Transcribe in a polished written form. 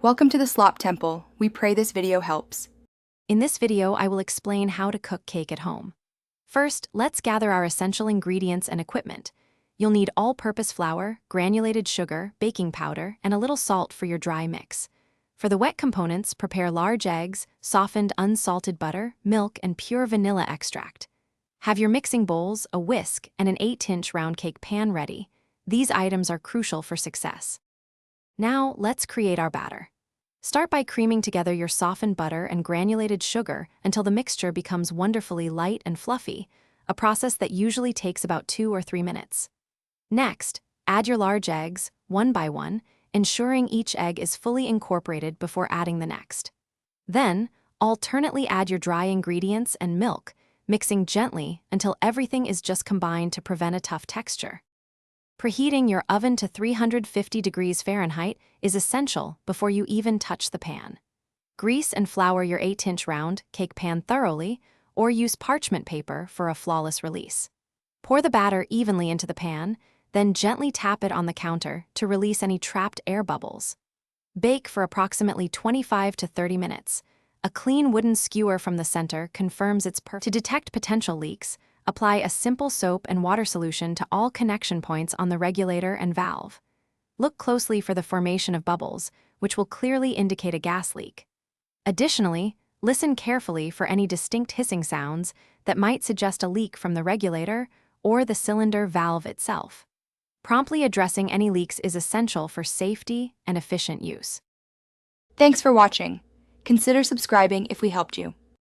Welcome to the Slop Temple. We pray this video helps. In this video, I will explain how to cook cake at home. First, let's gather our essential ingredients and equipment. You'll need all-purpose flour, granulated sugar, baking powder, and a little salt for your dry mix. For the wet components, prepare large eggs, softened unsalted butter, milk, and pure vanilla extract. Have your mixing bowls, a whisk, and an 8-inch round cake pan ready. These items are crucial for success. Now, let's create our batter. Start by creaming together your softened butter and granulated sugar until the mixture becomes wonderfully light and fluffy, a process that usually takes about 2 or 3 minutes. Next, add your large eggs, one by one, ensuring each egg is fully incorporated before adding the next. Then, alternately add your dry ingredients and milk, mixing gently until everything is just combined to prevent a tough texture. Preheating your oven to 350 degrees Fahrenheit is essential before you even touch the pan. Grease and flour your 8-inch round cake pan thoroughly, or use parchment paper for a flawless release. Pour the batter evenly into the pan, then gently tap it on the counter to release any trapped air bubbles. Bake for approximately 25 to 30 minutes. A clean wooden skewer from the center confirms its purpose. To detect potential leaks, apply a simple soap and water solution to all connection points on the regulator and valve. Look closely for the formation of bubbles, which will clearly indicate a gas leak. Additionally, listen carefully for any distinct hissing sounds that might suggest a leak from the regulator or the cylinder valve itself. Promptly addressing any leaks is essential for safety and efficient use. Thanks for watching. Consider subscribing if we helped you.